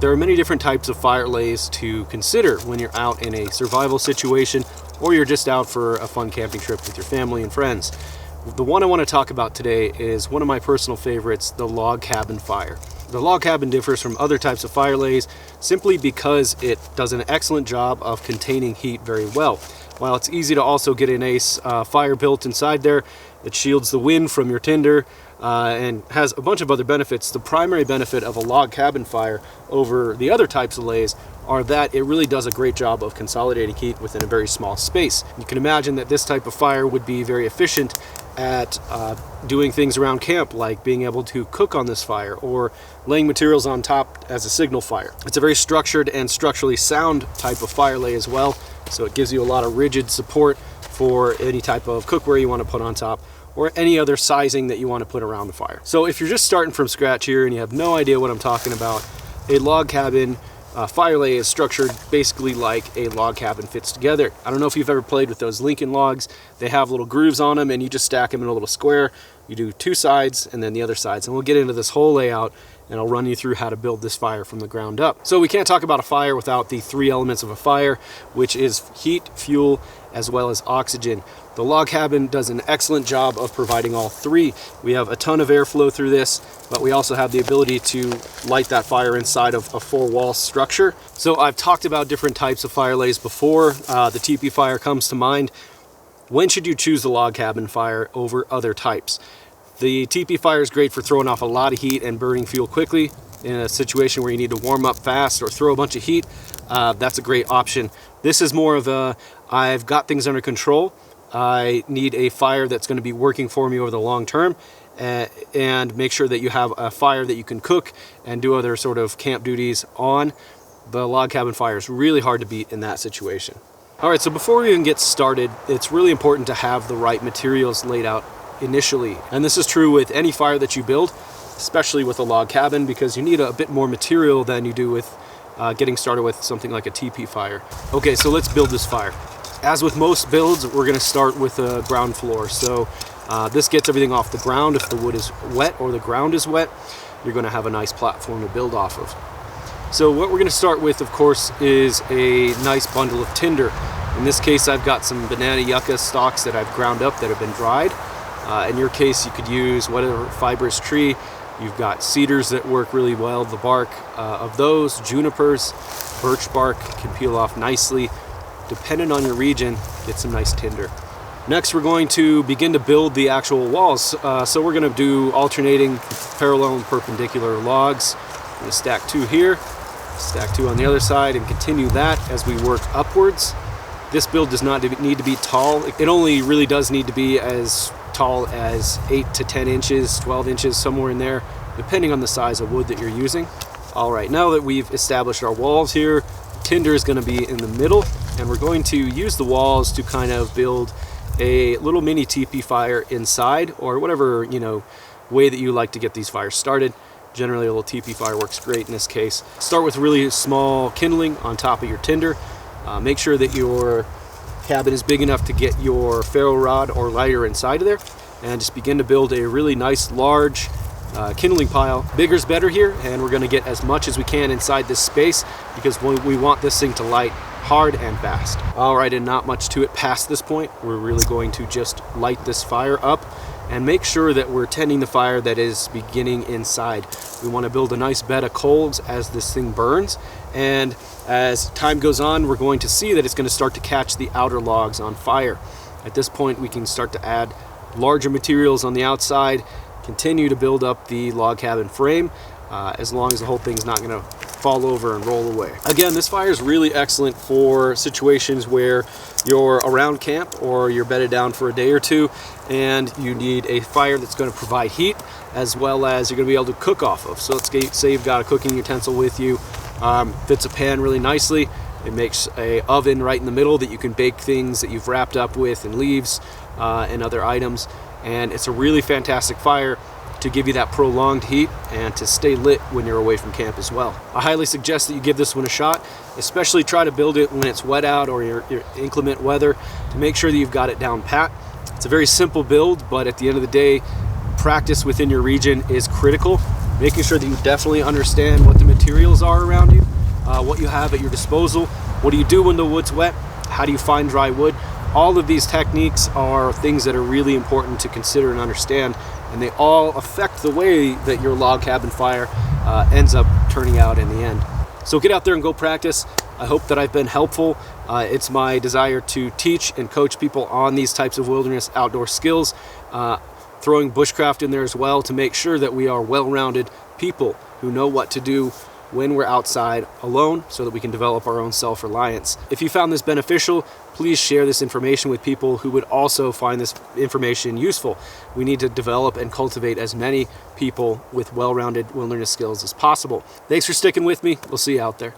There are many different types of fire lays to consider when you're out in a survival situation or you're just out for a fun camping trip with your family and friends. The one I want to talk about today is one of my personal favorites, the log cabin fire. The log cabin differs from other types of fire lays simply because it does an excellent job of containing heat very well. While it's easy to also get a nice fire built inside there, it shields the wind from your tinder and has a bunch of other benefits. The primary benefit of a log cabin fire over the other types of lays are that it really does a great job of consolidating heat within a very small space. You can imagine that this type of fire would be very efficient at doing things around camp, like being able to cook on this fire or laying materials on top as a signal fire. It's a very structured and structurally sound type of fire lay as well, so it gives you a lot of rigid support for any type of cookware you want to put on top or any other sizing that you want to put around the fire. So if you're just starting from scratch here and you have no idea what I'm talking about, a log cabin fire lay is structured basically like a log cabin fits together. I don't know if you've ever played with those Lincoln logs. They have little grooves on them and you just stack them in a little square. You do two sides and then the other sides, and we'll get into this whole layout and I'll run you through how to build this fire from the ground up. So we can't talk about a fire without the three elements of a fire, which is heat, fuel, as well as oxygen. The log cabin does an excellent job of providing all three. We have a ton of airflow through this, but we also have the ability to light that fire inside of a four-wall structure. So I've talked about different types of fire lays before. The teepee fire comes to mind. When should you choose the log cabin fire over other types? The teepee fire is great for throwing off a lot of heat and burning fuel quickly. In a situation where you need to warm up fast or throw a bunch of heat, that's a great option. This is more of a, I've got things under control. I need a fire that's going to be working for me over the long term, and make sure that you have a fire that you can cook and do other sort of camp duties on. The log cabin fire is really hard to beat in that situation. All right, so before we even get started, it's really important to have the right materials laid out initially. And this is true with any fire that you build, especially with a log cabin, because you need a bit more material than you do with getting started with something like a teepee fire. Okay, so let's build this fire. As with most builds, we're going to start with a ground floor. So this gets everything off the ground. If the wood is wet or the ground is wet, you're going to have a nice platform to build off of. So what we're going to start with, of course, is a nice bundle of tinder. In this case, I've got some banana yucca stalks that I've ground up that have been dried. In your case, you could use whatever fibrous tree. You've got cedars that work really well, the bark of those, junipers, birch bark can peel off nicely. Depending on your region, get some nice tinder. Next, we're going to begin to build the actual walls. So we're going to do alternating parallel and perpendicular logs. I'm going to stack two here, stack two on the other side, and continue that as we work upwards. This build does not need to be tall. It only really does need to be as tall as 8 to 10 inches, 12 inches, somewhere in there, depending on the size of wood that you're using. All right, now that we've established our walls here, tinder is going to be in the middle, and we're going to use the walls to kind of build a little mini teepee fire inside, or whatever, way that you like to get these fires started. Generally, a little teepee fire works great in this case. Start with really small kindling on top of your tinder. Make sure that your cabin is big enough to get your ferro rod or lighter inside of there, and just begin to build a really nice large kindling pile. Bigger is better here, and we're going to get as much as we can inside this space because we want this thing to light hard and fast. All right, and not much to it past this point. We're really going to just light this fire up and make sure that we're tending the fire that is beginning inside. We want to build a nice bed of coals as this thing burns, and as time goes on, we're going to see that it's going to start to catch the outer logs on fire. At this point, we can start to add larger materials on the outside, continue to build up the log cabin frame, as long as the whole thing's not going to fall over and roll away. Again, this fire is really excellent for situations where you're around camp or you're bedded down for a day or two and you need a fire that's going to provide heat as well as you're going to be able to cook off of. So let's say you've got a cooking utensil with you, fits a pan really nicely. It makes a oven right in the middle that you can bake things that you've wrapped up with and leaves and other items. And it's a really fantastic fire to give you that prolonged heat and to stay lit when you're away from camp as well. I highly suggest that you give this one a shot, especially try to build it when it's wet out or your inclement weather to make sure that you've got it down pat. It's a very simple build, but at the end of the day, practice within your region is critical. Making sure that you definitely understand what the materials are around you, what you have at your disposal. What do you do when the wood's wet? How do you find dry wood? All of these techniques are things that are really important to consider and understand, and they all affect the way that your log cabin fire ends up turning out in the end. So get out there and go practice. I hope that I've been helpful. It's my desire to teach and coach people on these types of wilderness outdoor skills, throwing bushcraft in there as well to make sure that we are well-rounded people who know what to do when we're outside alone so that we can develop our own self-reliance. If you found this beneficial, please share this information with people who would also find this information useful. We need to develop and cultivate as many people with well-rounded wilderness skills as possible. Thanks for sticking with me. We'll see you out there.